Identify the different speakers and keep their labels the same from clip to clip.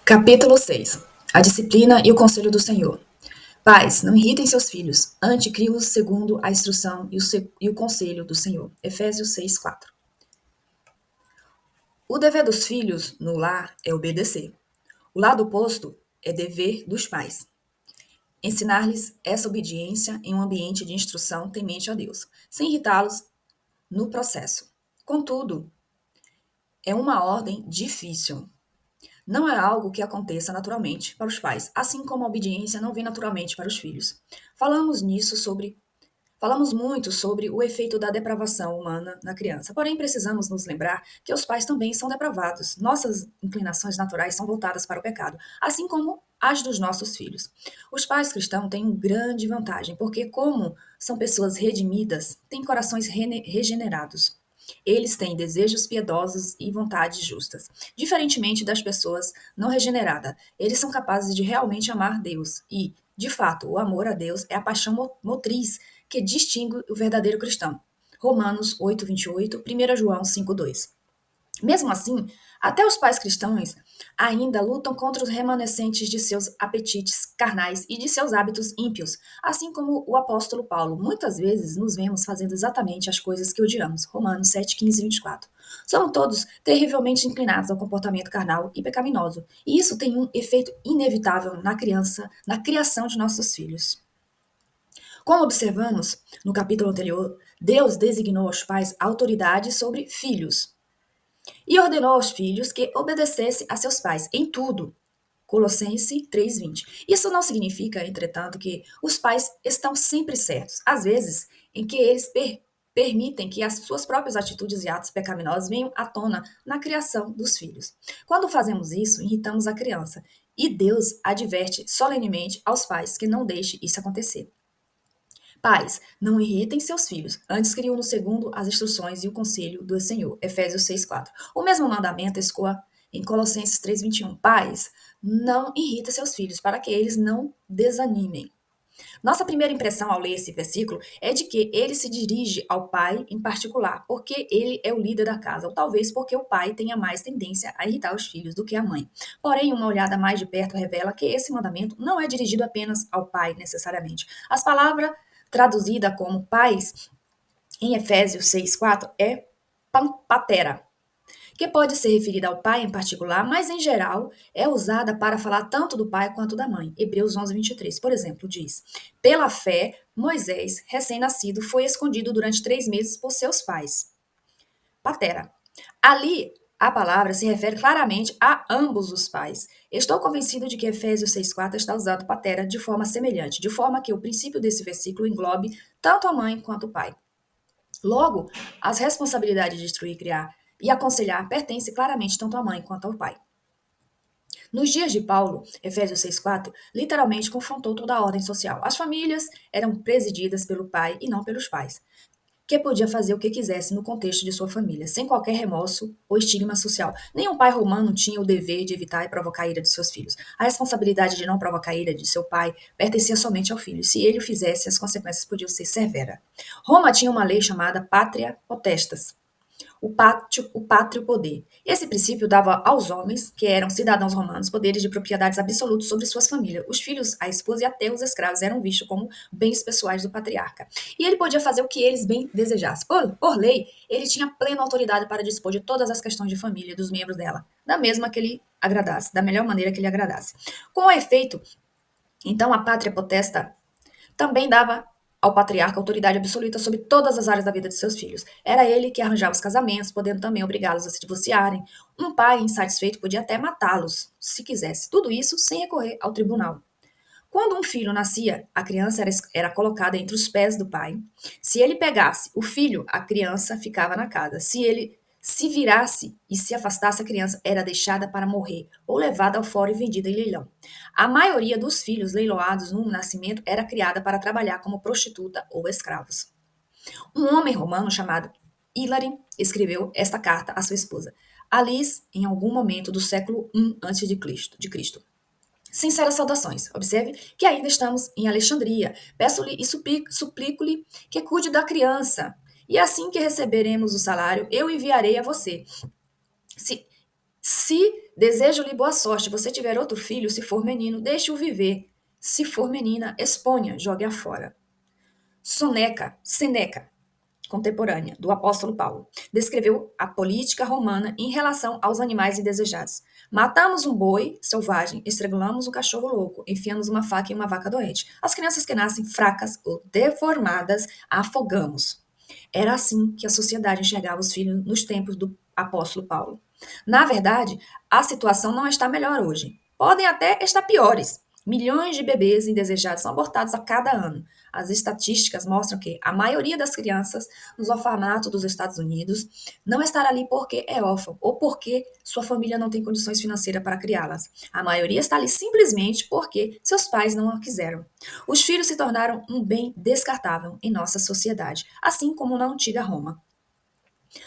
Speaker 1: Capítulo 6. A disciplina e o conselho do Senhor. Pais, não irritem seus filhos, antes crie-os segundo a instrução e o conselho do Senhor. Efésios 6:4. O dever dos filhos no lar é obedecer. O lado oposto é dever dos pais. Ensinar-lhes essa obediência em um ambiente de instrução temente a Deus, sem irritá-los no processo. Contudo, é uma ordem difícil. Não é algo que aconteça naturalmente para os pais, assim como a obediência não vem naturalmente para os filhos. Falamos nisso sobre Falamos muito sobre o efeito da depravação humana na criança, porém precisamos nos lembrar que os pais também são depravados. Nossas inclinações naturais são voltadas para o pecado, assim como as dos nossos filhos. Os pais cristãos têm uma grande vantagem, porque como são pessoas redimidas, têm corações regenerados. Eles têm desejos piedosos e vontades justas. Diferentemente das pessoas não regeneradas, eles são capazes de realmente amar Deus e, de fato, o amor a Deus é a paixão motriz que distingue o verdadeiro cristão. Romanos 8:28, 1 João 5:2. Mesmo assim, até os pais cristãos ainda lutam contra os remanescentes de seus apetites carnais e de seus hábitos ímpios, assim como o apóstolo Paulo. Muitas vezes nos vemos fazendo exatamente as coisas que odiamos. Romanos 7:15 e 24. Somos todos terrivelmente inclinados ao comportamento carnal e pecaminoso, e isso tem um efeito inevitável na criança, na criação de nossos filhos. Como observamos no capítulo anterior, Deus designou aos pais autoridade sobre filhos e ordenou aos filhos que obedecessem a seus pais em tudo. Colossenses 3:20. Isso não significa, entretanto, que os pais estão sempre certos. Às vezes, em que eles permitem que as suas próprias atitudes e atos pecaminosos venham à tona na criação dos filhos. Quando fazemos isso, irritamos a criança, e Deus adverte solenemente aos pais que não deixe isso acontecer. Pais, não irritem seus filhos, antes criam no segundo as instruções e o conselho do Senhor. Efésios 6:4. O mesmo mandamento escoa em Colossenses 3:21. Pais, não irritem seus filhos, para que eles não desanimem. Nossa primeira impressão ao ler esse versículo é de que ele se dirige ao pai em particular, porque ele é o líder da casa, ou talvez porque o pai tenha mais tendência a irritar os filhos do que a mãe. Porém, uma olhada mais de perto revela que esse mandamento não é dirigido apenas ao pai, necessariamente. As palavras traduzida como pais em Efésios 6:4 é patera, que pode ser referida ao pai em particular, mas em geral é usada para falar tanto do pai quanto da mãe. Hebreus 11:23, por exemplo, diz: Pela fé, Moisés, recém-nascido, foi escondido durante 3 meses por seus pais. Patera. Ali, a palavra se refere claramente a ambos os pais. Estou convencido de que Efésios 6:4 está usando patera de forma semelhante, de forma que o princípio desse versículo englobe tanto a mãe quanto o pai. Logo, as responsabilidades de instruir, criar e aconselhar pertencem claramente tanto à mãe quanto ao pai. Nos dias de Paulo, Efésios 6:4 literalmente confrontou toda a ordem social. As famílias eram presididas pelo pai e não pelos pais, que podia fazer o que quisesse no contexto de sua família, sem qualquer remorso ou estigma social. Nenhum pai romano tinha o dever de evitar e provocar a ira de seus filhos. A responsabilidade de não provocar a ira de seu pai pertencia somente ao filho. Se ele o fizesse, as consequências podiam ser severas. Roma tinha uma lei chamada Pátria Potestas, o pátrio poder. Esse princípio dava aos homens, que eram cidadãos romanos, poderes de propriedades absolutos sobre suas famílias. Os filhos, a esposa e até os escravos eram vistos como bens pessoais do patriarca. E ele podia fazer o que eles bem desejassem. Por lei, ele tinha plena autoridade para dispor de todas as questões de família dos membros dela, da mesma que ele agradasse, da melhor maneira que ele agradasse. Com efeito, então a pátria potesta também dava ao patriarca autoridade absoluta sobre todas as áreas da vida de seus filhos. Era ele que arranjava os casamentos, podendo também obrigá-los a se divorciarem. Um pai insatisfeito podia até matá-los, se quisesse. Tudo isso sem recorrer ao tribunal. Quando um filho nascia, a criança era colocada entre os pés do pai. Se ele pegasse o filho, a criança ficava na casa. Se ele se virasse e se afastasse, a criança era deixada para morrer ou levada ao fora e vendida em leilão. A maioria dos filhos leiloados no nascimento era criada para trabalhar como prostituta ou escravos. Um homem romano chamado Hilary escreveu esta carta à sua esposa, Alice, em algum momento do século I a.C. Sinceras saudações. Observe que ainda estamos em Alexandria. Peço-lhe e suplico-lhe que cuide da criança. E assim que receberemos o salário, eu enviarei a você. Se, se Desejo-lhe boa sorte. Você tiver outro filho, se for menino, deixe-o viver. Se for menina, exponha, jogue-a fora. Seneca, contemporânea do apóstolo Paulo, descreveu a política romana em relação aos animais indesejados. Matamos um boi selvagem, estrangulamos um cachorro louco, enfiamos uma faca em uma vaca doente. As crianças que nascem fracas ou deformadas, afogamos. Era assim que a sociedade enxergava os filhos nos tempos do apóstolo Paulo. Na verdade, a situação não está melhor hoje. Podem até estar piores. Milhões de bebês indesejados são abortados a cada ano. As estatísticas mostram que a maioria das crianças nos orfanatos dos Estados Unidos não está ali porque é órfão ou porque sua família não tem condições financeiras para criá-las. A maioria está ali simplesmente porque seus pais não a quiseram. Os filhos se tornaram um bem descartável em nossa sociedade, assim como na antiga Roma.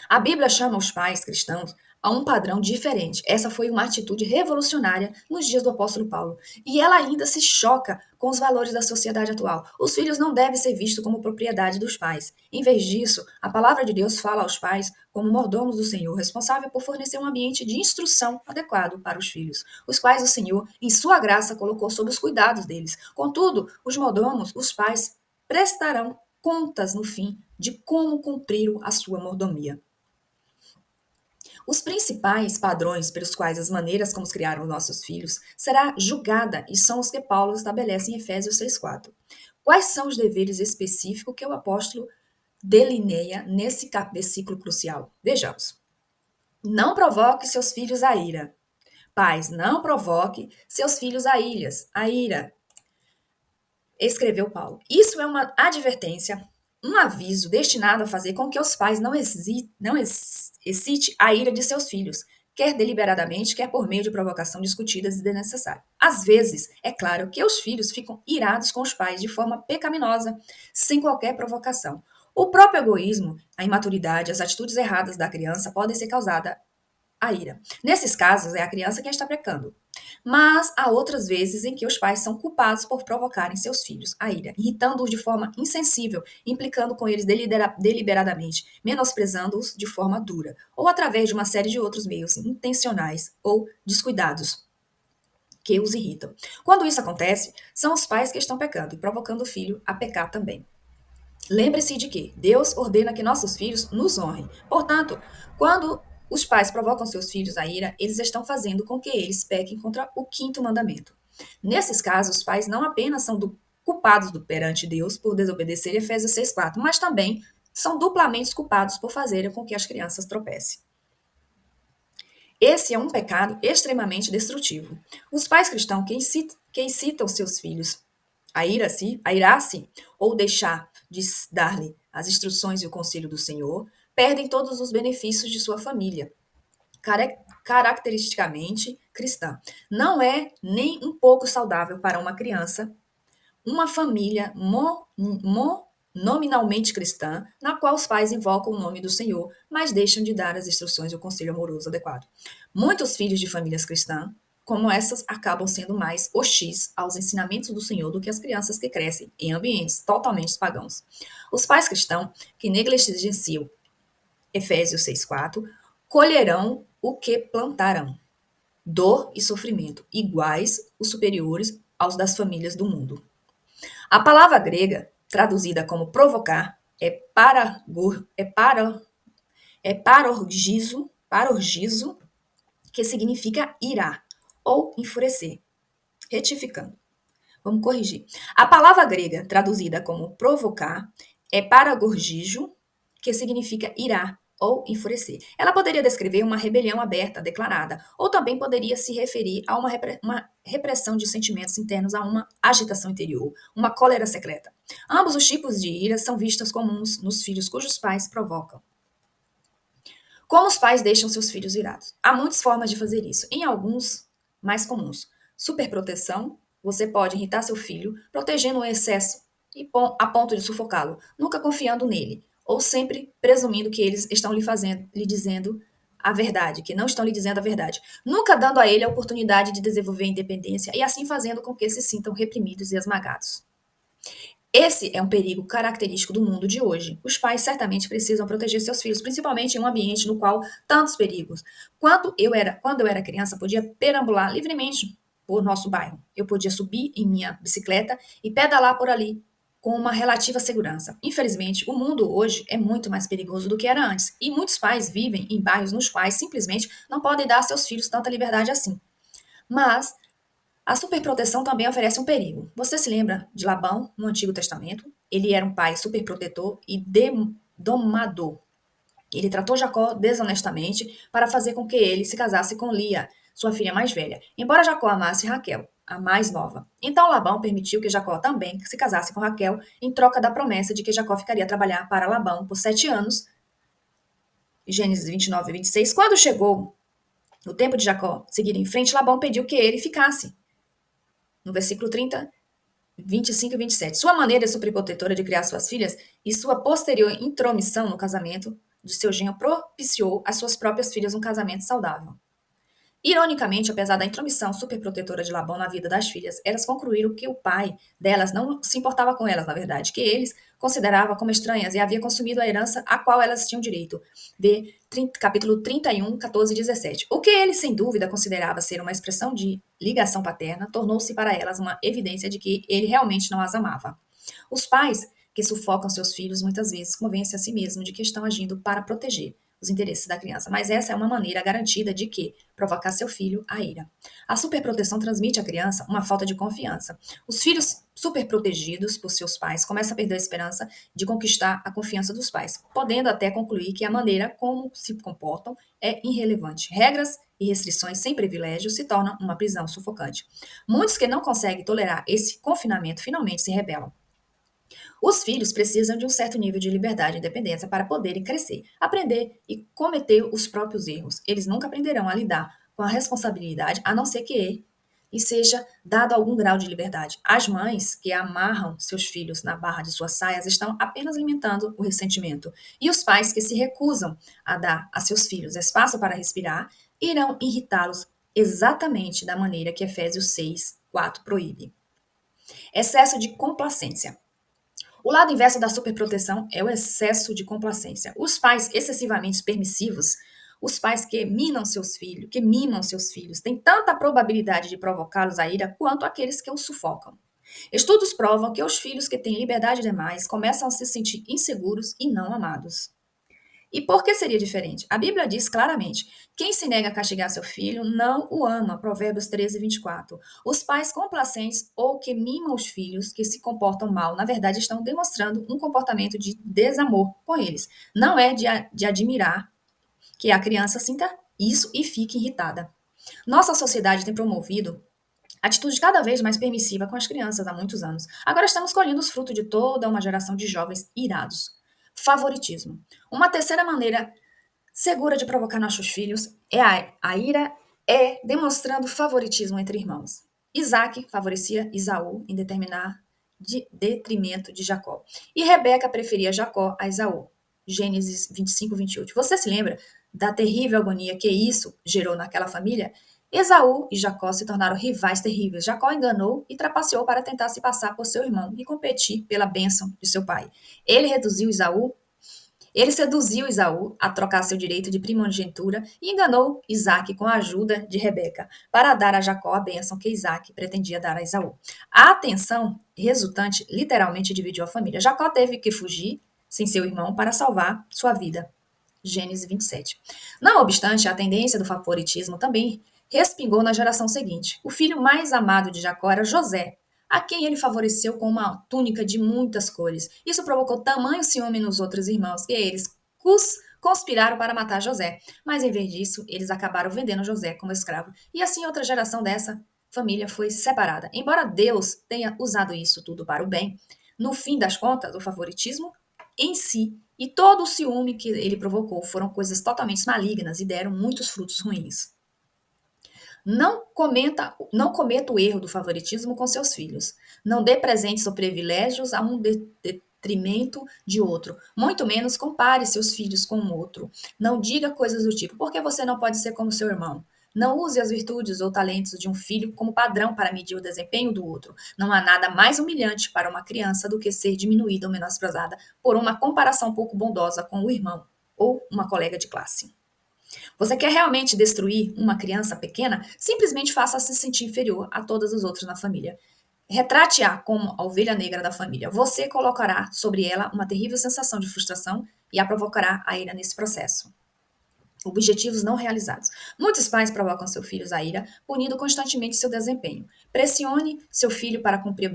Speaker 1: A Bíblia chama os pais cristãos a um padrão diferente. Essa foi uma atitude revolucionária nos dias do apóstolo Paulo. E ela ainda se choca com os valores da sociedade atual. Os filhos não devem ser vistos como propriedade dos pais. Em vez disso, a palavra de Deus fala aos pais como mordomos do Senhor, responsável por fornecer um ambiente de instrução adequado para os filhos, os quais o Senhor, em sua graça, colocou sob os cuidados deles. Contudo, os mordomos, os pais, prestarão contas no fim de como cumpriram a sua mordomia. Os principais padrões pelos quais as maneiras como criaram nossos filhos será julgada e são os que Paulo estabelece em Efésios 6,4. Quais são os deveres específicos que o apóstolo delineia nesse versículo crucial? Vejamos. Não provoque seus filhos a ira. Pais, não provoque seus filhos a ira, escreveu Paulo. Isso é uma advertência, um aviso destinado a fazer com que os pais não excite a ira de seus filhos, quer deliberadamente, quer por meio de provocação discutidas e desnecessária. Às vezes, é claro que os filhos ficam irados com os pais de forma pecaminosa, sem qualquer provocação. O próprio egoísmo, a imaturidade, as atitudes erradas da criança podem ser causadas a ira. Nesses casos, é a criança quem está pecando. Mas há outras vezes em que os pais são culpados por provocarem seus filhos a ira, irritando-os de forma insensível, implicando com eles deliberadamente, menosprezando-os de forma dura, ou através de uma série de outros meios intencionais ou descuidados que os irritam. Quando isso acontece, são os pais que estão pecando e provocando o filho a pecar também. Lembre-se de que Deus ordena que nossos filhos nos honrem. Portanto, quando os pais provocam seus filhos à ira, eles estão fazendo com que eles pequem contra o quinto mandamento. Nesses casos, os pais não apenas são culpados perante Deus por desobedecer Efésios 6,4, mas também são duplamente culpados por fazerem com que as crianças tropecem. Esse é um pecado extremamente destrutivo. Os pais cristãos que incitam seus filhos a irar-se ou deixar de dar-lhe as instruções e o conselho do Senhor, perdem todos os benefícios de sua família, caracteristicamente cristã. Não é nem um pouco saudável para uma criança uma família nominalmente cristã, na qual os pais invocam o nome do Senhor, mas deixam de dar as instruções e o conselho amoroso adequado. Muitos filhos de famílias cristãs, como essas, acabam sendo mais hostis aos ensinamentos do Senhor do que as crianças que crescem em ambientes totalmente pagãos. Os pais cristãos que negligenciam Efésios 6,4 colherão o que plantarão. Dor e sofrimento, iguais os superiores aos das famílias do mundo. A palavra grega, traduzida como provocar, parorgizo, que significa irar ou enfurecer. Retificando. Vamos corrigir. A palavra grega, traduzida como provocar, é paragorgizo, que significa irar ou enfurecer. Ela poderia descrever uma rebelião aberta, declarada, ou também poderia se referir a uma repressão de sentimentos internos, a uma agitação interior, uma cólera secreta. Ambos os tipos de ira são vistos comuns nos filhos cujos pais provocam. Como os pais deixam seus filhos irados? Há muitas formas de fazer isso. Em alguns, mais comuns. Superproteção. Você pode irritar seu filho, protegendo o excesso a ponto de sufocá-lo, nunca confiando nele, ou sempre presumindo que eles estão lhe dizendo a verdade, que não estão lhe dizendo a verdade, nunca dando a ele a oportunidade de desenvolver a independência e assim fazendo com que se sintam reprimidos e esmagados. Esse é um perigo característico do mundo de hoje. Os pais certamente precisam proteger seus filhos, principalmente em um ambiente no qual tantos perigos. Quando eu era criança, podia perambular livremente por nosso bairro. Eu podia subir em minha bicicleta e pedalar por ali com uma relativa segurança. Infelizmente, o mundo hoje é muito mais perigoso do que era antes, e muitos pais vivem em bairros nos quais simplesmente não podem dar a seus filhos tanta liberdade assim. Mas a superproteção também oferece um perigo. Você se lembra de Labão no Antigo Testamento? Ele era um pai superprotetor e domador. Ele tratou Jacó desonestamente para fazer com que ele se casasse com Lia, sua filha mais velha, embora Jacó amasse Raquel, a mais nova. Então Labão permitiu que Jacó também se casasse com Raquel, em troca da promessa de que Jacó ficaria a trabalhar para Labão por 7 anos. Gênesis 29 e 26. Quando chegou o tempo de Jacó seguir em frente, Labão pediu que ele ficasse. No versículo 30, 25 e 27. Sua maneira superprotetora de criar suas filhas e sua posterior intromissão no casamento de seu genro propiciou às suas próprias filhas um casamento saudável. Ironicamente, apesar da intromissão superprotetora de Labão na vida das filhas, elas concluíram que o pai delas não se importava com elas, na verdade, que eles consideravam como estranhas e havia consumido a herança a qual elas tinham direito. Vê capítulo 31, 14 e 17. O que ele, sem dúvida, considerava ser uma expressão de ligação paterna, tornou-se para elas uma evidência de que ele realmente não as amava. Os pais que sufocam seus filhos muitas vezes convencem a si mesmos de que estão agindo para proteger os interesses da criança, mas essa é uma maneira garantida de que provocar seu filho à ira. A superproteção transmite à criança uma falta de confiança. Os filhos superprotegidos por seus pais começam a perder a esperança de conquistar a confiança dos pais, podendo até concluir que a maneira como se comportam é irrelevante. Regras e restrições sem privilégios se tornam uma prisão sufocante. Muitos que não conseguem tolerar esse confinamento finalmente se rebelam. Os filhos precisam de um certo nível de liberdade e independência para poderem crescer, aprender e cometer os próprios erros. Eles nunca aprenderão a lidar com a responsabilidade, a não ser que lhe seja dado algum grau de liberdade. As mães que amarram seus filhos na barra de suas saias estão apenas alimentando o ressentimento. E os pais que se recusam a dar a seus filhos espaço para respirar irão irritá-los exatamente da maneira que Efésios 6:4 proíbe. Excesso de complacência. O lado inverso da superproteção é o excesso de complacência. Os pais excessivamente permissivos, os pais que mimam seus filhos, têm tanta probabilidade de provocá-los à ira quanto aqueles que os sufocam. Estudos provam que os filhos que têm liberdade demais começam a se sentir inseguros e não amados. E por que seria diferente? A Bíblia diz claramente: quem se nega a castigar seu filho não o ama. Provérbios 13, 24. Os pais complacentes ou que mimam os filhos que se comportam mal, na verdade, estão demonstrando um comportamento de desamor com eles. Não é de admirar que a criança sinta isso e fique irritada. Nossa sociedade tem promovido atitude cada vez mais permissiva com as crianças há muitos anos. Agora estamos colhendo os frutos de toda uma geração de jovens irados. Favoritismo. Uma terceira maneira segura de provocar nossos filhos é a ira é demonstrando favoritismo entre irmãos. Isaac favorecia Esaú em detrimento de Jacó. E Rebeca preferia Jacó a Esaú. Gênesis 25, 28. Você se lembra da terrível agonia que isso gerou naquela família? Esaú e Jacó se tornaram rivais terríveis. Jacó enganou e trapaceou para tentar se passar por seu irmão e competir pela bênção de seu pai. Ele seduziu Esaú a trocar seu direito de primogenitura e enganou Isaque com a ajuda de Rebeca, para dar a Jacó a bênção que Isaque pretendia dar a Esaú. A tensão resultante literalmente dividiu a família. Jacó teve que fugir sem seu irmão para salvar sua vida. Gênesis 27. Não obstante, a tendência do favoritismo também respingou na geração seguinte. O filho mais amado de Jacó era José, a quem ele favoreceu com uma túnica de muitas cores. Isso provocou tamanho ciúme nos outros irmãos que eles conspiraram para matar José. Mas em vez disso, eles acabaram vendendo José como escravo. E assim outra geração dessa família foi separada. Embora Deus tenha usado isso tudo para o bem, no fim das contas, o favoritismo em si e todo o ciúme que ele provocou foram coisas totalmente malignas e deram muitos frutos ruins. Não cometa o erro do favoritismo com seus filhos. Não dê presentes ou privilégios a um detrimento de outro. Muito menos compare seus filhos com o outro. Não diga coisas do tipo, por que você não pode ser como seu irmão? Não use as virtudes ou talentos de um filho como padrão para medir o desempenho do outro. Não há nada mais humilhante para uma criança do que ser diminuída ou menosprezada por uma comparação pouco bondosa com o irmão ou uma colega de classe. Você quer realmente destruir uma criança pequena? Simplesmente faça-a se sentir inferior a todas as outras na família. Retrate-a como a ovelha negra da família. Você colocará sobre ela uma terrível sensação de frustração e a provocará a ira nesse processo. Objetivos não realizados. Muitos pais provocam seus filhos à ira, punindo constantemente seu desempenho. Pressione seu filho para cumprir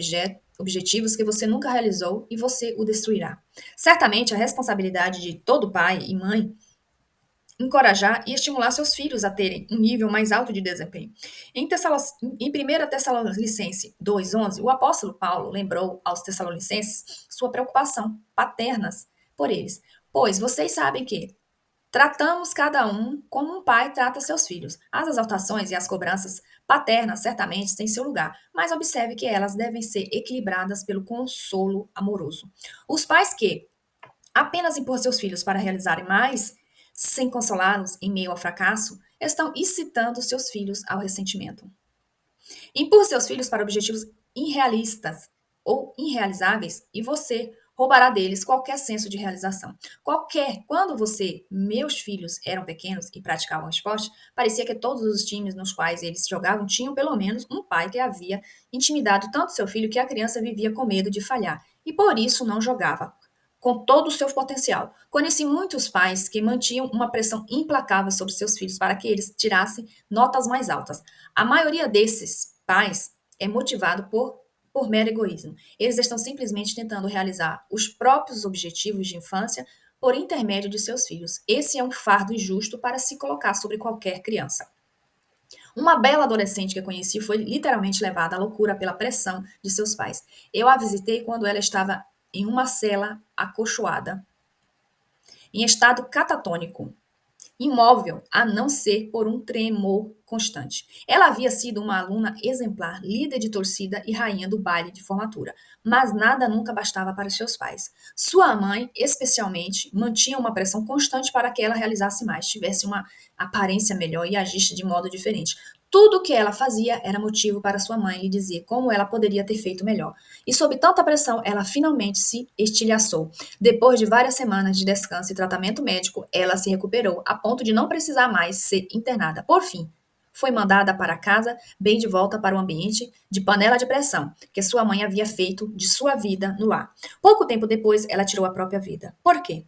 Speaker 1: objetivos que você nunca realizou e você o destruirá. Certamente, a responsabilidade de todo pai e mãe encorajar e estimular seus filhos a terem um nível mais alto de desempenho. Em 1 Tessalonicenses 2,11, o apóstolo Paulo lembrou aos tessalonicenses sua preocupação paternas por eles. Pois vocês sabem que tratamos cada um como um pai trata seus filhos. As exaltações e as cobranças paternas certamente têm seu lugar, mas observe que elas devem ser equilibradas pelo consolo amoroso. Os pais que apenas impor seus filhos para realizarem mais, sem consolá-los em meio ao fracasso, estão incitando seus filhos ao ressentimento. Impor seus filhos para objetivos irrealistas ou irrealizáveis e você roubará deles qualquer senso de realização. Quando meus filhos eram pequenos e praticavam esporte, parecia que todos os times nos quais eles jogavam tinham pelo menos um pai que havia intimidado tanto seu filho que a criança vivia com medo de falhar e por isso não jogava com todo o seu potencial. Conheci muitos pais que mantinham uma pressão implacável sobre seus filhos para que eles tirassem notas mais altas. A maioria desses pais é motivado por mero egoísmo. Eles estão simplesmente tentando realizar os próprios objetivos de infância por intermédio de seus filhos. Esse é um fardo injusto para se colocar sobre qualquer criança. Uma bela adolescente que eu conheci foi literalmente levada à loucura pela pressão de seus pais. Eu a visitei quando ela estava em uma cela acolchoada, em estado catatônico, imóvel, a não ser por um tremor constante. Ela havia sido uma aluna exemplar, líder de torcida e rainha do baile de formatura, mas nada nunca bastava para seus pais. Sua mãe, especialmente, mantinha uma pressão constante para que ela realizasse mais, tivesse uma aparência melhor e agisse de modo diferente. Tudo o que ela fazia era motivo para sua mãe lhe dizer como ela poderia ter feito melhor. E sob tanta pressão, ela finalmente se estilhaçou. Depois de várias semanas de descanso e tratamento médico, ela se recuperou a ponto de não precisar mais ser internada. Por fim, foi mandada para casa, bem de volta para o ambiente de panela de pressão que sua mãe havia feito de sua vida no lar. Pouco tempo depois, ela tirou a própria vida. Por quê?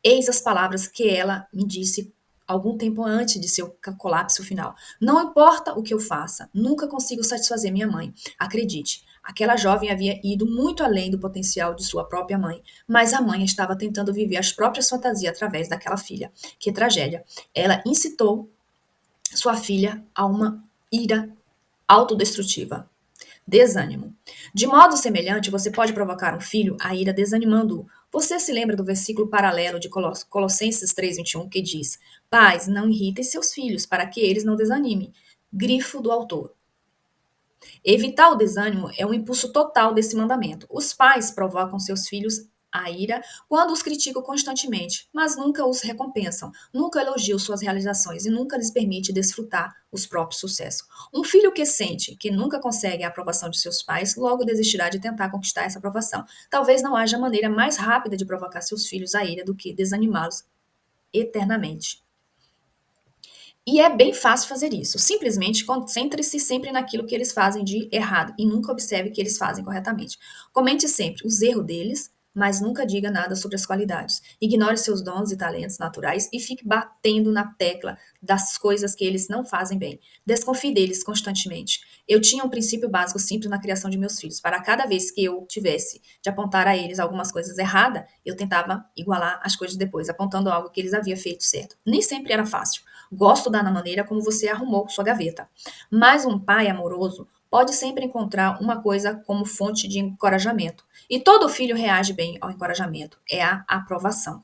Speaker 1: Eis as palavras que ela me disse algum tempo antes de seu colapso final. Não importa o que eu faça, nunca consigo satisfazer minha mãe. Acredite, aquela jovem havia ido muito além do potencial de sua própria mãe, mas a mãe estava tentando viver as próprias fantasias através daquela filha. Que tragédia! Ela incitou sua filha a uma ira autodestrutiva. Desânimo. De modo semelhante, você pode provocar um filho a ira desanimando-o. Você se lembra do versículo paralelo de Colossenses 3:21 que diz: Pais, não irritem seus filhos para que eles não desanimem. Grifo do autor. Evitar o desânimo é um impulso total desse mandamento. Os pais provocam seus filhos a ira quando os criticam constantemente, mas nunca os recompensam, nunca elogiam suas realizações e nunca lhes permite desfrutar os próprios sucessos. Um filho que sente que nunca consegue a aprovação de seus pais, logo desistirá de tentar conquistar essa aprovação. Talvez não haja maneira mais rápida de provocar seus filhos à ira do que desanimá-los eternamente. E é bem fácil fazer isso. Simplesmente concentre-se sempre naquilo que eles fazem de errado e nunca observe o que eles fazem corretamente. Comente sempre os erros deles, mas nunca diga nada sobre as qualidades. Ignore seus dons e talentos naturais e fique batendo na tecla das coisas que eles não fazem bem. Desconfie deles constantemente. Eu tinha um princípio básico simples na criação de meus filhos. Para cada vez que eu tivesse de apontar a eles algumas coisas erradas, eu tentava igualar as coisas depois, apontando algo que eles haviam feito certo. Nem sempre era fácil. Gosto da maneira como você arrumou sua gaveta. Mas um pai amoroso pode sempre encontrar uma coisa como fonte de encorajamento. E todo filho reage bem ao encorajamento. É a aprovação.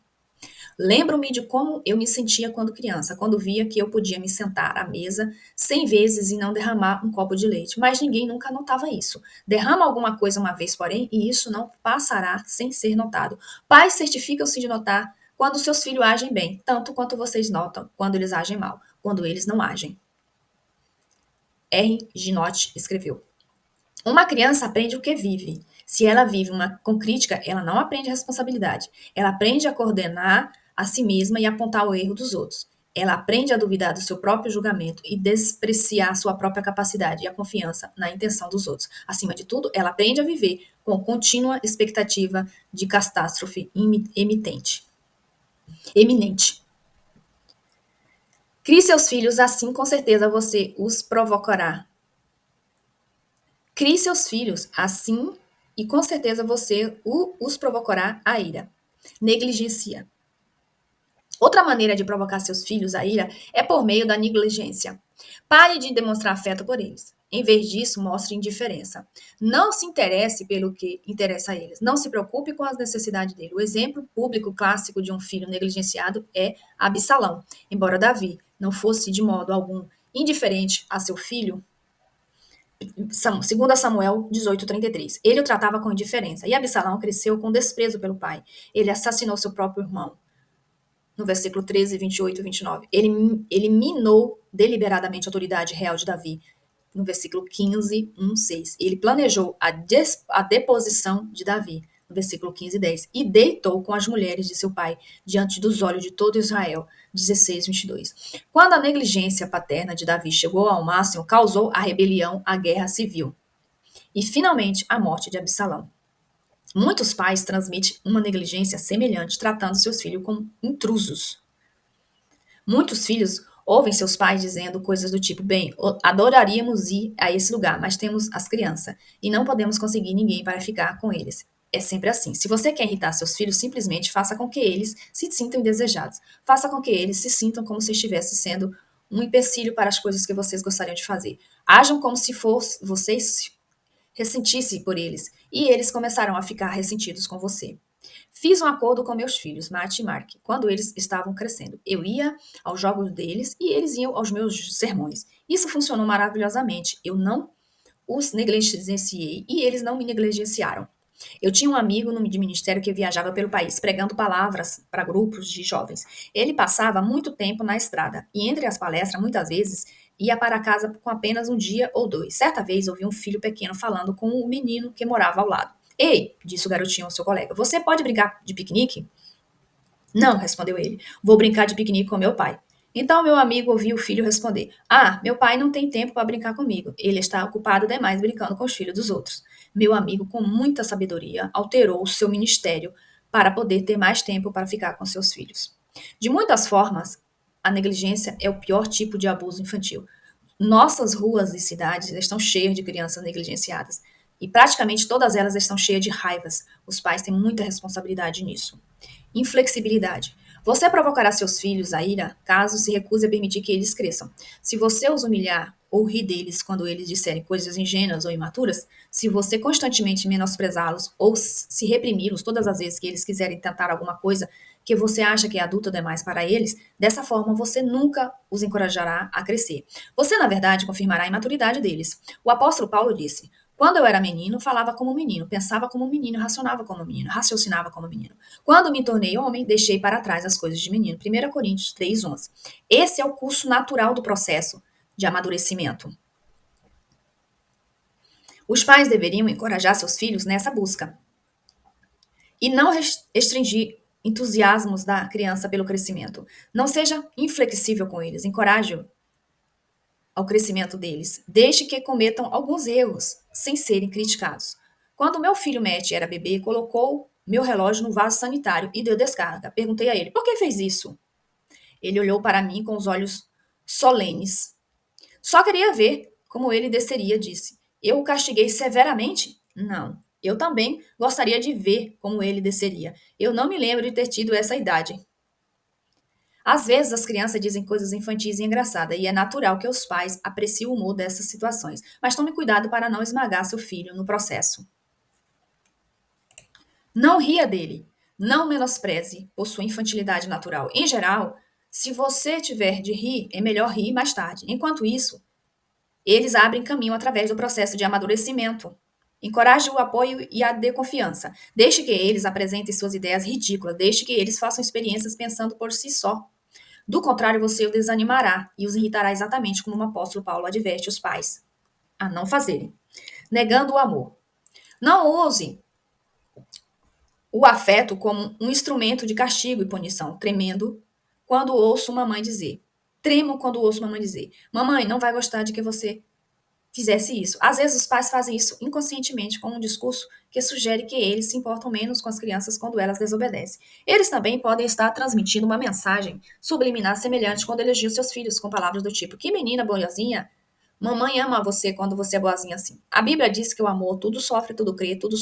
Speaker 1: Lembro-me de como eu me sentia quando criança, quando via que eu podia me sentar à mesa 100 vezes e não derramar um copo de leite. Mas ninguém nunca notava isso. Derrama alguma coisa uma vez, porém, e isso não passará sem ser notado. Pais certificam-se de notar quando seus filhos agem bem, tanto quanto vocês notam quando eles agem mal, quando eles não agem. R. Ginott escreveu. Uma criança aprende o que vive. Se ela vive com crítica, ela não aprende responsabilidade. Ela aprende a coordenar a si mesma e apontar o erro dos outros. Ela aprende a duvidar do seu próprio julgamento e despreciar sua própria capacidade e a confiança na intenção dos outros. Acima de tudo, ela aprende a viver com contínua expectativa de catástrofe eminente. Crie seus filhos, assim com certeza você os provocará. Crie seus filhos, assim e com certeza você os provocará a ira. Negligencia. Outra maneira de provocar seus filhos a ira é por meio da negligência. Pare de demonstrar afeto por eles. Em vez disso, mostre indiferença. Não se interesse pelo que interessa a eles. Não se preocupe com as necessidades dele. O exemplo público clássico de um filho negligenciado é Absalão. Embora Davi não fosse de modo algum indiferente a seu filho, 2 Samuel 18:33. Ele o tratava com indiferença. E Absalão cresceu com desprezo pelo pai. Ele assassinou seu próprio irmão. No versículo 13, 28 e 29. Ele minou deliberadamente a autoridade real de Davi. No versículo 15, 1, 6. Ele planejou a deposição de Davi. No versículo 15, 10. E deitou com as mulheres de seu pai diante dos olhos de todo Israel. 16, 22. Quando a negligência paterna de Davi chegou ao máximo, causou a rebelião, a guerra civil. E, finalmente, a morte de Absalão. Muitos pais transmitem uma negligência semelhante, tratando seus filhos como intrusos. Muitos filhos ouvem seus pais dizendo coisas do tipo: bem, adoraríamos ir a esse lugar, mas temos as crianças e não podemos conseguir ninguém para ficar com eles. É sempre assim. Se você quer irritar seus filhos, simplesmente faça com que eles se sintam indesejados. Faça com que eles se sintam como se estivesse sendo um empecilho para as coisas que vocês gostariam de fazer. Ajam como se vocês ressentissem por eles, e eles começarão a ficar ressentidos com você. Fiz um acordo com meus filhos, Matt e Mark, quando eles estavam crescendo. Eu ia aos jogos deles e eles iam aos meus sermões. Isso funcionou maravilhosamente. Eu não os negligenciei e eles não me negligenciaram. Eu tinha um amigo de ministério que viajava pelo país pregando palavras para grupos de jovens. Ele passava muito tempo na estrada e entre as palestras, muitas vezes, ia para casa com apenas um dia ou dois. Certa vez, ouvi um filho pequeno falando com o menino que morava ao lado. Ei, disse o garotinho ao seu colega, você pode brincar de piquenique? Não, respondeu ele. Vou brincar de piquenique com meu pai. Então meu amigo ouviu o filho responder: ah, meu pai não tem tempo para brincar comigo. Ele está ocupado demais brincando com os filhos dos outros. Meu amigo, com muita sabedoria, alterou o seu ministério para poder ter mais tempo para ficar com seus filhos. De muitas formas, a negligência é o pior tipo de abuso infantil. Nossas ruas e cidades estão cheias de crianças negligenciadas. E praticamente todas elas estão cheias de raivas. Os pais têm muita responsabilidade nisso. Inflexibilidade. Você provocará seus filhos a ira caso se recuse a permitir que eles cresçam. Se você os humilhar ou rir deles quando eles disserem coisas ingênuas ou imaturas, se você constantemente menosprezá-los ou se reprimi-los todas as vezes que eles quiserem tentar alguma coisa que você acha que é adulta demais para eles, dessa forma você nunca os encorajará a crescer. Você, na verdade, confirmará a imaturidade deles. O apóstolo Paulo disse: quando eu era menino, falava como menino, pensava como menino, racionava como menino, raciocinava como menino. Quando me tornei homem, deixei para trás as coisas de menino. 1 Coríntios 3:11. Esse é o curso natural do processo de amadurecimento. Os pais deveriam encorajar seus filhos nessa busca e não restringir entusiasmos da criança pelo crescimento. Não seja inflexível com eles, encoraje-o ao crescimento deles. Deixe que cometam alguns erros, sem serem criticados. Quando meu filho Matt era bebê, colocou meu relógio no vaso sanitário e deu descarga. Perguntei a ele, por que fez isso? Ele olhou para mim com os olhos solenes. Só queria ver como ele desceria, disse. Eu o castiguei severamente? Não. Eu também gostaria de ver como ele desceria. Eu não me lembro de ter tido essa idade. Às vezes as crianças dizem coisas infantis e engraçadas, e é natural que os pais apreciem o humor dessas situações, mas tome cuidado para não esmagar seu filho no processo. Não ria dele, não menospreze por sua infantilidade natural. Em geral, se você tiver de rir, é melhor rir mais tarde. Enquanto isso, eles abrem caminho através do processo de amadurecimento. Encoraje o apoio e a dê confiança. Deixe que eles apresentem suas ideias ridículas, deixe que eles façam experiências pensando por si só. Do contrário, você o desanimará e os irritará exatamente como o apóstolo Paulo adverte os pais a não fazerem, negando o amor. Não use o afeto como um instrumento de castigo e punição, tremendo quando ouço mamãe dizer. Tremo quando ouço mamãe dizer: mamãe não vai gostar de que você fizesse isso. Às vezes os pais fazem isso inconscientemente com um discurso que sugere que eles se importam menos com as crianças quando elas desobedecem. Eles também podem estar transmitindo uma mensagem subliminar semelhante quando elogiam seus filhos com palavras do tipo: que menina boazinha, mamãe ama você quando você é boazinha assim. A Bíblia diz que o amor tudo sofre, tudo crê, tudo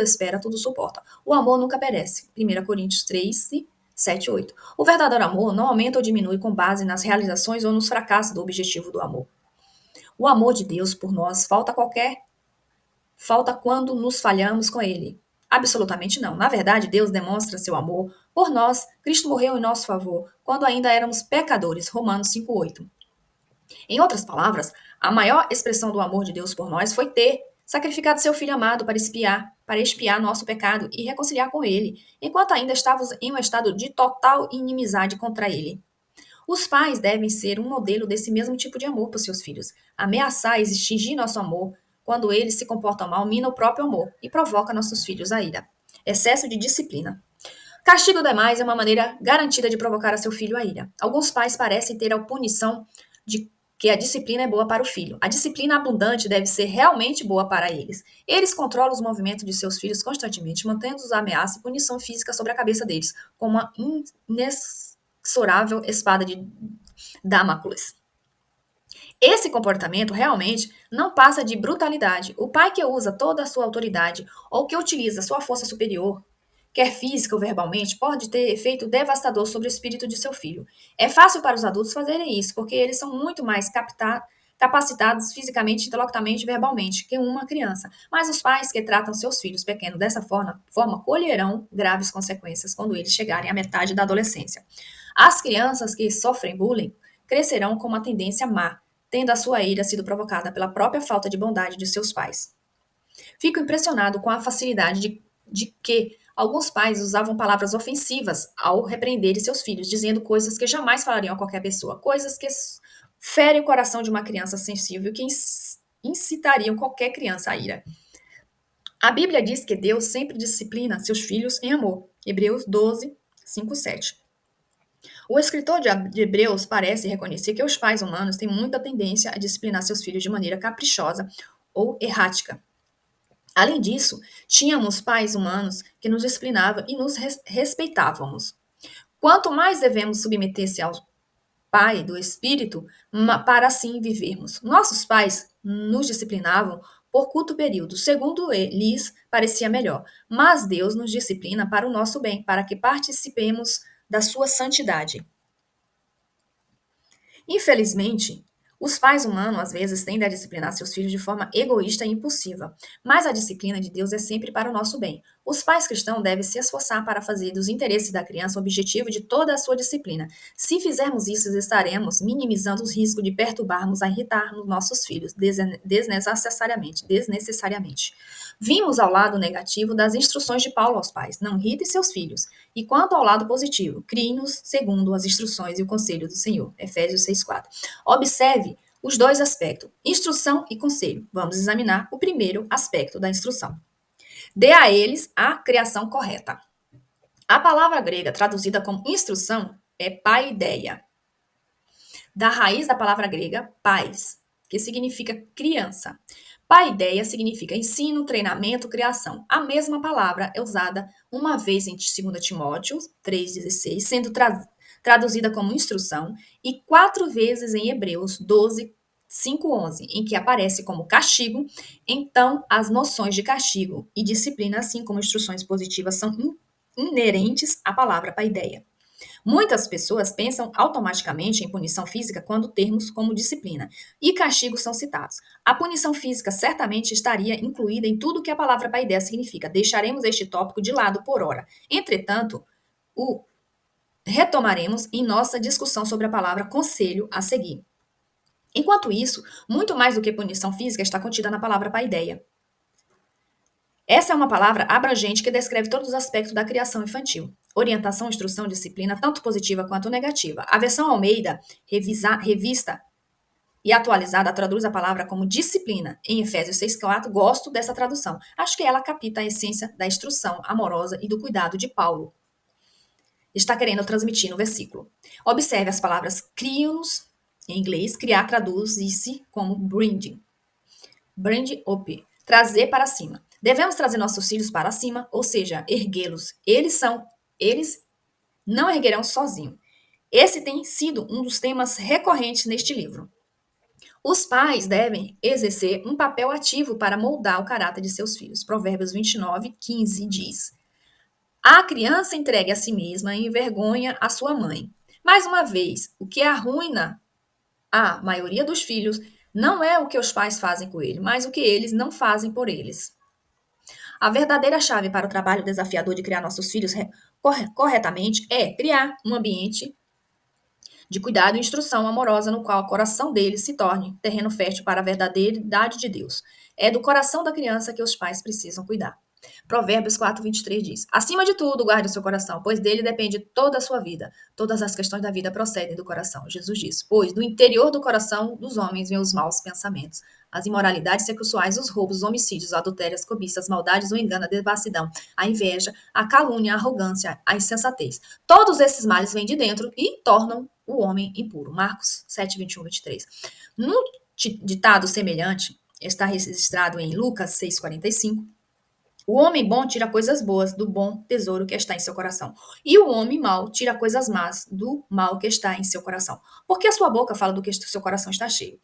Speaker 1: espera, tudo suporta. O amor nunca perece. 1 Coríntios 3, 7, 8. O verdadeiro amor não aumenta ou diminui com base nas realizações ou nos fracassos do objetivo do amor. O amor de Deus por nós falta quando nos falhamos com ele. Absolutamente não. Na verdade, Deus demonstra seu amor por nós. Cristo morreu em nosso favor quando ainda éramos pecadores. Romanos 5:8. Em outras palavras, a maior expressão do amor de Deus por nós foi ter sacrificado seu filho amado para expiar nosso pecado e reconciliar com ele, enquanto ainda estávamos em um estado de total inimizade contra ele. Os pais devem ser um modelo desse mesmo tipo de amor para os seus filhos. Ameaçar e extingir nosso amor quando eles se comportam mal mina o próprio amor e provoca nossos filhos a ira. Excesso de disciplina. Castigo demais é uma maneira garantida de provocar a seu filho a ira. Alguns pais parecem ter a punição de que a disciplina é boa para o filho. A disciplina abundante deve ser realmente boa para eles. Eles controlam os movimentos de seus filhos constantemente, mantendo-os ameaça e punição física sobre a cabeça deles, como uma inexorável espada de Damocles. Esse comportamento realmente não passa de brutalidade. O pai que usa toda a sua autoridade ou que utiliza sua força superior, quer física ou verbalmente, pode ter efeito devastador sobre o espírito de seu filho. É fácil para os adultos fazerem isso, porque eles são muito mais capacitados fisicamente, intelectualmente e verbalmente que uma criança. Mas os pais que tratam seus filhos pequenos dessa forma colherão graves consequências quando eles chegarem à metade da adolescência. As crianças que sofrem bullying crescerão com uma tendência má, tendo a sua ira sido provocada pela própria falta de bondade de seus pais. Fico impressionado com a facilidade de que alguns pais usavam palavras ofensivas ao repreenderem seus filhos, dizendo coisas que jamais falariam a qualquer pessoa, coisas que ferem o coração de uma criança sensível, que incitariam qualquer criança à ira. A Bíblia diz que Deus sempre disciplina seus filhos em amor. Hebreus 12, 5, 7. O escritor de Hebreus parece reconhecer que os pais humanos têm muita tendência a disciplinar seus filhos de maneira caprichosa ou errática. Além disso, tínhamos pais humanos que nos disciplinavam e nos respeitávamos. Quanto mais devemos submeter-se ao Pai do Espírito para assim vivermos. Nossos pais nos disciplinavam por curto período, segundo lhes parecia melhor, mas Deus nos disciplina para o nosso bem, para que participemos da sua santidade. Infelizmente, os pais humanos às vezes tendem a disciplinar seus filhos de forma egoísta e impulsiva, mas a disciplina de Deus é sempre para o nosso bem. Os pais cristãos devem se esforçar para fazer dos interesses da criança o objetivo de toda a sua disciplina. Se fizermos isso, estaremos minimizando os riscos de perturbarmos a irritarmos nossos filhos desnecessariamente. Vimos ao lado negativo das instruções de Paulo aos pais: não irrite seus filhos. E quanto ao lado positivo, criem-nos segundo as instruções e o conselho do Senhor. Efésios 6:4. Observe os dois aspectos, instrução e conselho. Vamos examinar o primeiro aspecto da instrução. Dê a eles a criação correta. A palavra grega traduzida como instrução é paideia, da raiz da palavra grega pais, que significa criança. Paideia significa ensino, treinamento, criação. A mesma palavra é usada uma vez em 2 Timóteo 3,16, sendo traduzida como instrução, e 4 vezes em Hebreus 12, 5:11, em que aparece como castigo. Então, as noções de castigo e disciplina, assim como instruções positivas, são inerentes à palavra paideia. Muitas pessoas pensam automaticamente em punição física quando termos como disciplina e castigos são citados. A punição física certamente estaria incluída em tudo que a palavra paideia significa. Deixaremos este tópico de lado por hora. Entretanto, o retomaremos em nossa discussão sobre a palavra conselho a seguir. Enquanto isso, muito mais do que punição física está contida na palavra paideia. Essa é uma palavra abrangente que descreve todos os aspectos da criação infantil. orientação, instrução, disciplina, tanto positiva quanto negativa. A versão Almeida, revista e atualizada, traduz a palavra como disciplina. Em Efésios 6,4, gosto dessa tradução. Acho que ela capta a essência da instrução amorosa e do cuidado de Paulo. Está querendo transmitir no versículo. Observe as palavras criam-nos, em inglês, criar traduz-se como bring up, trazer para cima. Devemos trazer nossos filhos para cima, ou seja, erguê-los. Eles não erguerão sozinhos. Esse tem sido um dos temas recorrentes neste livro. Os pais devem exercer um papel ativo para moldar o caráter de seus filhos. Provérbios 29:15 diz: a criança entregue a si mesma envergonha a sua mãe. Mais uma vez, o que arruína a maioria dos filhos não é o que os pais fazem com ele, mas o que eles não fazem por eles. A verdadeira chave para o trabalho desafiador de criar nossos filhos corretamente é criar um ambiente de cuidado e instrução amorosa no qual o coração deles se torne terreno fértil para a verdadeiridade de Deus. É do coração da criança que os pais precisam cuidar. Provérbios 4:23 diz: acima de tudo, guarde o seu coração, pois dele depende toda a sua vida. Todas as questões da vida procedem do coração. Jesus diz: pois do interior do coração dos homens vêm os maus pensamentos, as imoralidades sexuais, os roubos, os homicídios, o adultério, as cobiças, as maldades, o engano, a devassidão, a inveja, a calúnia, a arrogância, a insensatez. Todos esses males vêm de dentro e tornam o homem impuro. Marcos 7:21-23. Num ditado semelhante, está registrado em Lucas 6:45. O homem bom tira coisas boas do bom tesouro que está em seu coração. E o homem mau tira coisas más do mal que está em seu coração. Porque a sua boca fala do que seu coração está cheio.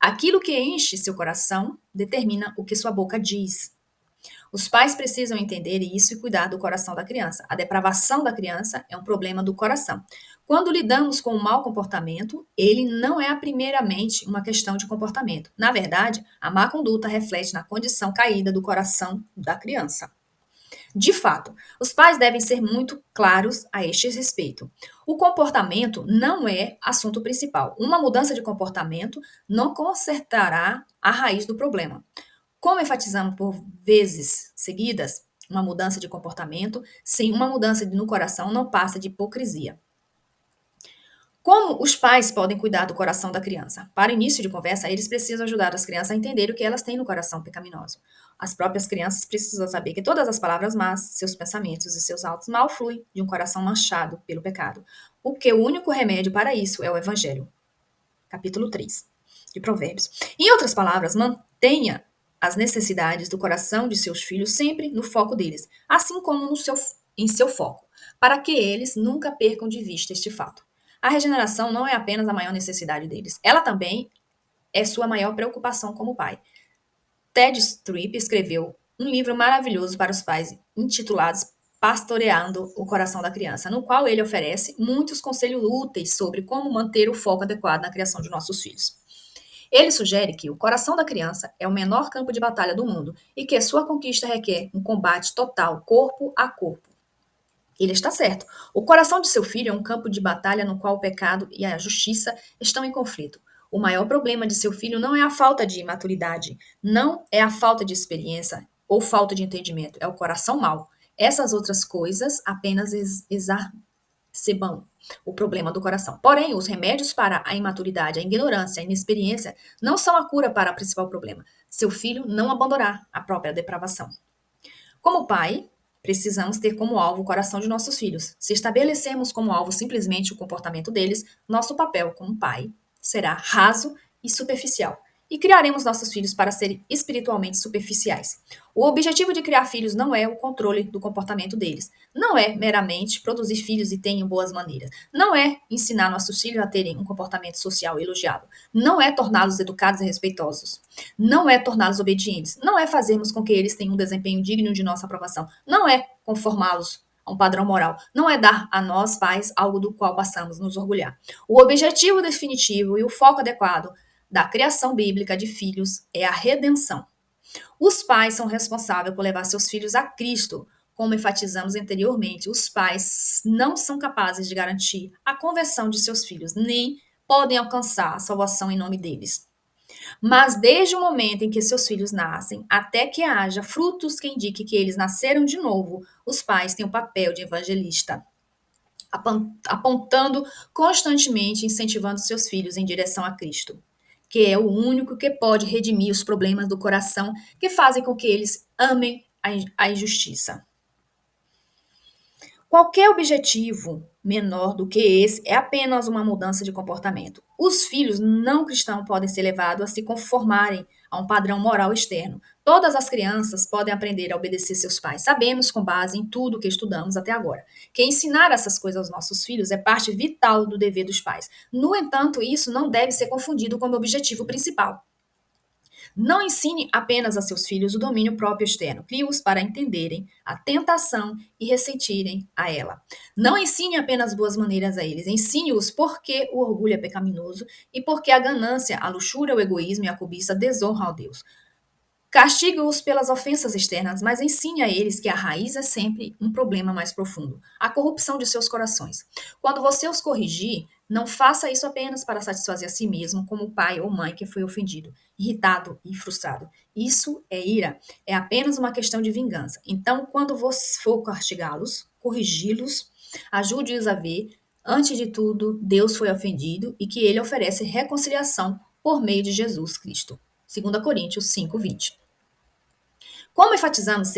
Speaker 1: Aquilo que enche seu coração determina o que sua boca diz. Os pais precisam entender isso e cuidar do coração da criança. A depravação da criança é um problema do coração. Quando lidamos com o mau comportamento, ele não é primeiramente uma questão de comportamento. Na verdade, a má conduta reflete na condição caída do coração da criança. De fato, os pais devem ser muito claros a este respeito. O comportamento não é assunto principal. Uma mudança de comportamento não consertará a raiz do problema. Como enfatizamos por vezes seguidas, uma mudança de comportamento sem uma mudança no coração não passa de hipocrisia. Como os pais podem cuidar do coração da criança? Para início de conversa, eles precisam ajudar as crianças a entender o que elas têm no coração pecaminoso. As próprias crianças precisam saber que todas as palavras más, seus pensamentos e seus atos mal fluem de um coração manchado pelo pecado. O único remédio para isso é o Evangelho. Capítulo 3 de Provérbios. Em outras palavras, mantenha as necessidades do coração de seus filhos sempre no foco deles, assim como em seu foco, para que eles nunca percam de vista este fato. A regeneração não é apenas a maior necessidade deles, ela também é sua maior preocupação como pai. Ted Tripp escreveu um livro maravilhoso para os pais, intitulado Pastoreando o Coração da Criança, no qual ele oferece muitos conselhos úteis sobre como manter o foco adequado na criação de nossos filhos. Ele sugere que o coração da criança é o menor campo de batalha do mundo e que sua conquista requer um combate total, corpo a corpo. Ele está certo. O coração de seu filho é um campo de batalha no qual o pecado e a justiça estão em conflito. O maior problema de seu filho não é a falta de maturidade, não é a falta de experiência ou falta de entendimento, é o coração mau. Essas outras coisas apenas exacerbam o problema do coração. Porém, os remédios para a imaturidade, a ignorância, a inexperiência não são a cura para o principal problema. Seu filho não abandonar a própria depravação. Como pai, precisamos ter como alvo o coração de nossos filhos. Se estabelecermos como alvo simplesmente o comportamento deles, nosso papel como pai será raso e superficial. E criaremos nossos filhos para serem espiritualmente superficiais. O objetivo de criar filhos não é o controle do comportamento deles. Não é meramente produzir filhos e tenham boas maneiras. Não é ensinar nossos filhos a terem um comportamento social elogiável. Não é torná-los educados e respeitosos. Não é torná-los obedientes. Não é fazermos com que eles tenham um desempenho digno de nossa aprovação. Não é conformá-los a um padrão moral. Não é dar a nós, pais, algo do qual passamos nos orgulhar. O objetivo definitivo e o foco adequado da criação bíblica de filhos é a redenção. Os pais são responsáveis por levar seus filhos a Cristo. Como enfatizamos anteriormente, os pais não são capazes de garantir a conversão de seus filhos, nem podem alcançar a salvação em nome deles. Mas desde o momento em que seus filhos nascem, até que haja frutos que indiquem que eles nasceram de novo, os pais têm o papel de evangelista. apontando constantemente, incentivando seus filhos em direção a Cristo, que é o único que pode redimir os problemas do coração que fazem com que eles amem a injustiça. Qualquer objetivo menor do que esse é apenas uma mudança de comportamento. Os filhos não cristãos podem ser levados a se conformarem a um padrão moral externo. Todas as crianças podem aprender a obedecer seus pais. Sabemos, com base em tudo que estudamos até agora, que ensinar essas coisas aos nossos filhos é parte vital do dever dos pais. No entanto, isso não deve ser confundido como objetivo principal. Não ensine apenas a seus filhos o domínio próprio externo. Crie-os para entenderem a tentação e ressentirem a ela. Não ensine apenas boas maneiras a eles. Ensine-os porque o orgulho é pecaminoso e porque a ganância, a luxúria, o egoísmo e a cobiça desonram a Deus. Castigue-os pelas ofensas externas, mas ensine a eles que a raiz é sempre um problema mais profundo, a corrupção de seus corações. Quando você os corrigir, não faça isso apenas para satisfazer a si mesmo, como o pai ou mãe que foi ofendido, irritado e frustrado. Isso é ira, é apenas uma questão de vingança. Então, quando você for castigá-los, corrigi-los, ajude-os a ver, antes de tudo, Deus foi ofendido e que ele oferece reconciliação por meio de Jesus Cristo. 2 Coríntios 5:20. Como enfatizamos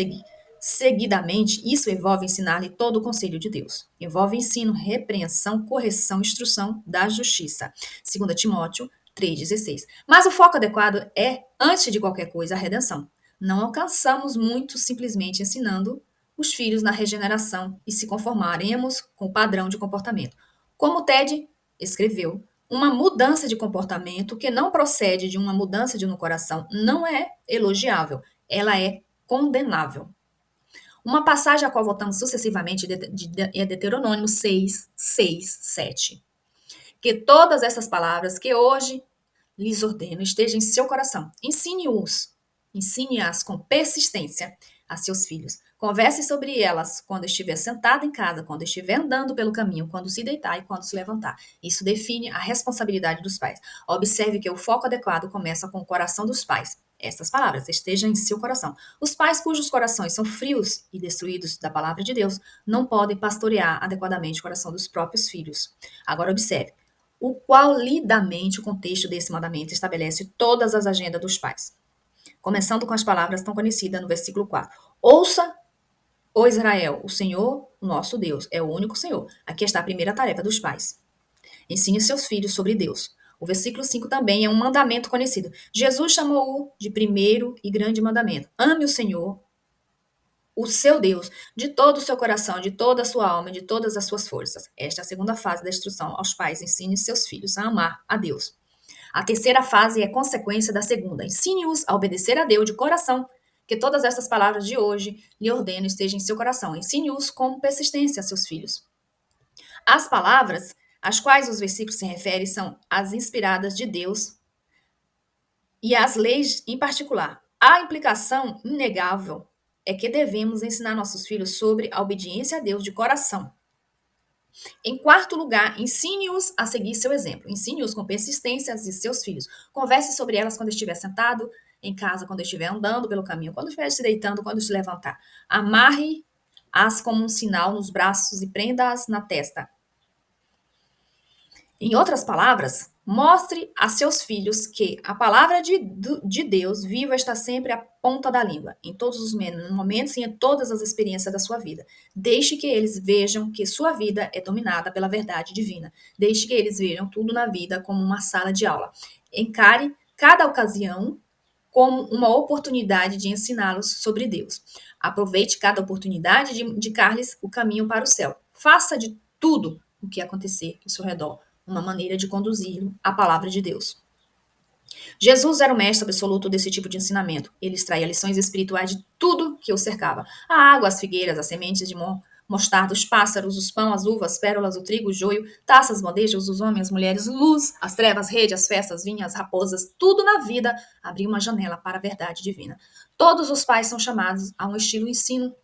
Speaker 1: seguidamente, isso envolve ensinar-lhe todo o conselho de Deus. Envolve ensino, repreensão, correção, instrução da justiça. 2 Timóteo 3,16. Mas o foco adequado é, antes de qualquer coisa, a redenção. Não alcançamos muito simplesmente ensinando os filhos na regeneração e se conformaremos com o padrão de comportamento. Como Ted escreveu, uma mudança de comportamento que não procede de uma mudança de no coração não é elogiável, ela é condenável. Uma passagem a qual voltamos sucessivamente é Deuteronômio 6, 6, 7. Que todas essas palavras que hoje lhes ordeno estejam em seu coração. Ensine-as com persistência a seus filhos. Converse sobre elas quando estiver sentado em casa, quando estiver andando pelo caminho, quando se deitar e quando se levantar. Isso define a responsabilidade dos pais. Observe que o foco adequado começa com o coração dos pais. Estas palavras estejam em seu coração. Os pais cujos corações são frios e destruídos da palavra de Deus não podem pastorear adequadamente o coração dos próprios filhos. Agora observe. O qual lidamente o contexto desse mandamento estabelece todas as agendas dos pais. Começando com as palavras tão conhecidas no versículo 4. Ouça, ó Israel, o Senhor, o nosso Deus, é o único Senhor. Aqui está a primeira tarefa dos pais. Ensine seus filhos sobre Deus. O versículo 5 também é um mandamento conhecido. Jesus chamou-o de primeiro e grande mandamento. Ame o Senhor, o seu Deus, de todo o seu coração, de toda a sua alma, de todas as suas forças. Esta é a segunda fase da instrução aos pais. Ensine seus filhos a amar a Deus. A terceira fase é consequência da segunda. Ensine-os a obedecer a Deus de coração. Que todas essas palavras de hoje lhe ordeno estejam em seu coração. Ensine-os com persistência a seus filhos. As palavras às quais os versículos se referem são as inspiradas de Deus e as leis em particular. A implicação inegável é que devemos ensinar nossos filhos sobre a obediência a Deus de coração. Em quarto lugar, ensine-os a seguir seu exemplo. Ensine-os com persistência a seus filhos. Converse sobre elas quando estiver sentado em casa, quando estiver andando pelo caminho, quando estiver se deitando, quando se levantar. Amarre-as como um sinal nos braços e prenda-as na testa. Em outras palavras, mostre a seus filhos que a palavra de Deus viva está sempre à ponta da língua, em todos os momentos e em todas as experiências da sua vida. Deixe que eles vejam que sua vida é dominada pela verdade divina. Deixe que eles vejam tudo na vida como uma sala de aula. Encare cada ocasião como uma oportunidade de ensiná-los sobre Deus. Aproveite cada oportunidade de indicar-lhes o caminho para o céu. Faça de tudo o que acontecer ao seu redor uma maneira de conduzi-lo à palavra de Deus. Jesus era o mestre absoluto desse tipo de ensinamento. Ele extraía lições espirituais de tudo que o cercava. A água, as figueiras, as sementes de mostarda, os pássaros, os pão, as uvas, pérolas, o trigo, o joio, taças, bandejas, os homens, as mulheres, luz, as trevas, rede, as festas, vinhas, raposas, tudo na vida abria uma janela para a verdade divina. Todos os pais são chamados a um estilo de ensino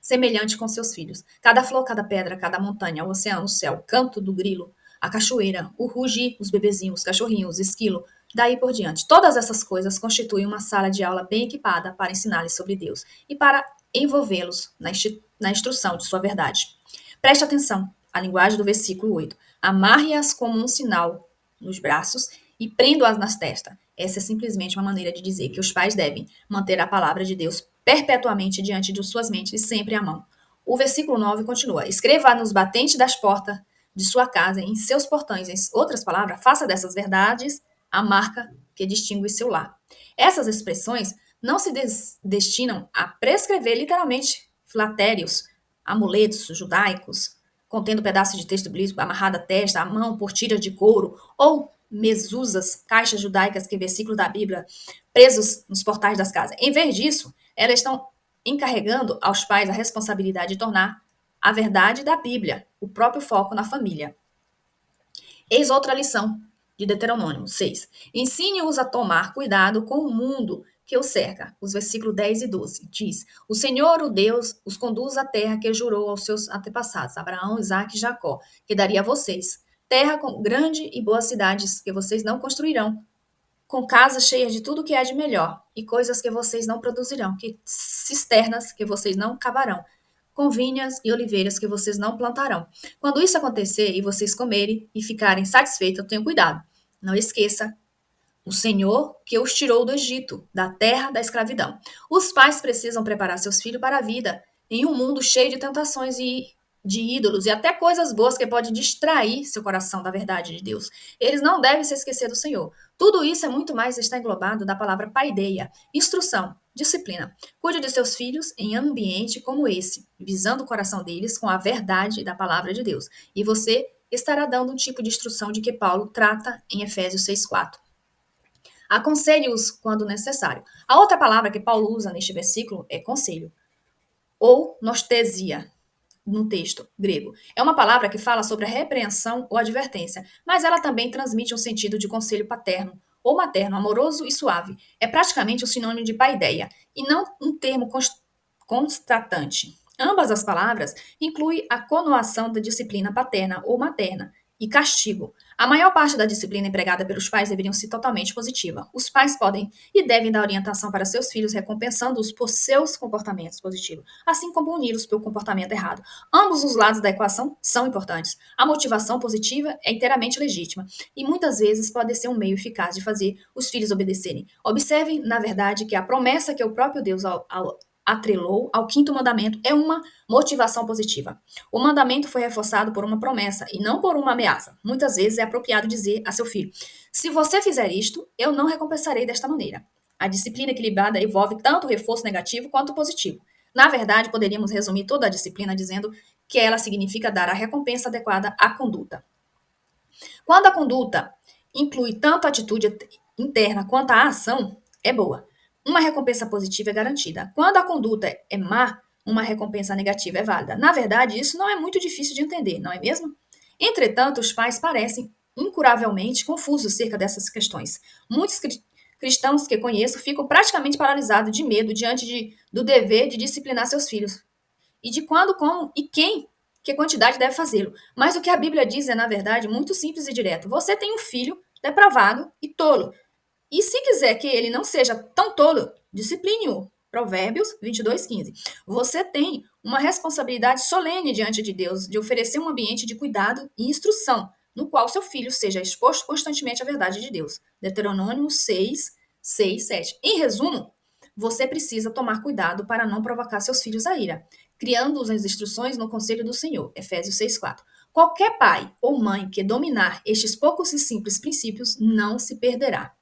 Speaker 1: semelhante com seus filhos. Cada flor, cada pedra, cada montanha, o oceano, o céu, o canto do grilo, a cachoeira, o rugir, os bebezinhos, os cachorrinhos, o esquilo, daí por diante. Todas essas coisas constituem uma sala de aula bem equipada para ensinar-lhes sobre Deus e para envolvê-los na instrução de sua verdade. Preste atenção. a linguagem do versículo 8. Amarre-as como um sinal nos braços e prendo-as nas testas. Essa é simplesmente uma maneira de dizer que os pais devem manter a palavra de Deus perpetuamente diante de suas mentes e sempre à mão. O versículo 9 continua: escreva nos batentes das portas de sua casa, em seus portões. Em outras palavras, faça dessas verdades a marca que distingue seu lar. Essas expressões não se destinam a prescrever literalmente flatérios, amuletos judaicos, contendo pedaços de texto bíblico amarrado à testa, à mão, por tiras de couro, ou mezuzas, caixas judaicas que versículos da Bíblia presos nos portais das casas. Em vez disso, elas estão encarregando aos pais a responsabilidade de tornar a verdade da Bíblia o próprio foco na família. Eis outra lição de Deuteronômio 6. Ensine-os a tomar cuidado com o mundo que os cerca. Os versículos 10 e 12. Diz: o Senhor, o Deus, os conduz à terra que jurou aos seus antepassados, Abraão, Isaque e Jacó, que daria a vocês. Terra com grande e boas cidades que vocês não construirão, com casas cheias de tudo que há de melhor, e coisas que vocês não produzirão, que cisternas que vocês não cavarão, com vinhas e oliveiras que vocês não plantarão. Quando isso acontecer e vocês comerem e ficarem satisfeitos, tenham cuidado. Não esqueça o Senhor que os tirou do Egito, da terra da escravidão. Os pais precisam preparar seus filhos para a vida em um mundo cheio de tentações e de ídolos e até coisas boas que podem distrair seu coração da verdade de Deus. Eles não devem se esquecer do Senhor. Tudo isso é muito mais está englobado da palavra paideia, instrução, disciplina. Cuide de seus filhos em ambiente como esse, visando o coração deles com a verdade da palavra de Deus. E você estará dando um tipo de instrução de que Paulo trata em Efésios 6:4. Aconselhe-os quando necessário. A outra palavra que Paulo usa neste versículo é conselho, ou nostesia, no texto grego. É uma palavra que fala sobre a repreensão ou advertência, mas ela também transmite um sentido de conselho paterno ou materno, amoroso e suave. É praticamente um sinônimo de paideia, e não um termo constatante. Ambas as palavras incluem a conotação da disciplina paterna ou materna e castigo. A maior parte da disciplina empregada pelos pais deveria ser totalmente positiva. Os pais podem e devem dar orientação para seus filhos, recompensando-os por seus comportamentos positivos, assim como puni-los pelo comportamento errado. Ambos os lados da equação são importantes. A motivação positiva é inteiramente legítima e muitas vezes pode ser um meio eficaz de fazer os filhos obedecerem. Observe, na verdade, que a promessa que o próprio Deus atrelou ao quinto mandamento é uma motivação positiva. O mandamento foi reforçado por uma promessa e não por uma ameaça. Muitas vezes é apropriado dizer a seu filho: se você fizer isto, eu não recompensarei desta maneira. A disciplina equilibrada envolve tanto o reforço negativo quanto o positivo. Na verdade, poderíamos resumir toda a disciplina dizendo que ela significa dar a recompensa adequada à conduta. Quando a conduta inclui tanto a atitude interna quanto a ação, é boa. Uma recompensa positiva é garantida. Quando a conduta é má, uma recompensa negativa é válida. Na verdade, isso não é muito difícil de entender, não é mesmo? Entretanto, os pais parecem incuravelmente confusos acerca dessas questões. Muitos cristãos que conheço ficam praticamente paralisados de medo diante do dever de disciplinar seus filhos. E de quando, como e quem, que quantidade deve fazê-lo. Mas o que a Bíblia diz é, na verdade, muito simples e direto. Você tem um filho depravado e tolo. E se quiser que ele não seja tão tolo, discipline-o. Provérbios 22:15. Você tem uma responsabilidade solene diante de Deus de oferecer um ambiente de cuidado e instrução, no qual seu filho seja exposto constantemente à verdade de Deus. Deuteronômio 6, 7. Em resumo, você precisa tomar cuidado para não provocar seus filhos à ira, criando-os as instruções no conselho do Senhor. Efésios 6:4. Qualquer pai ou mãe que dominar estes poucos e simples princípios não se perderá.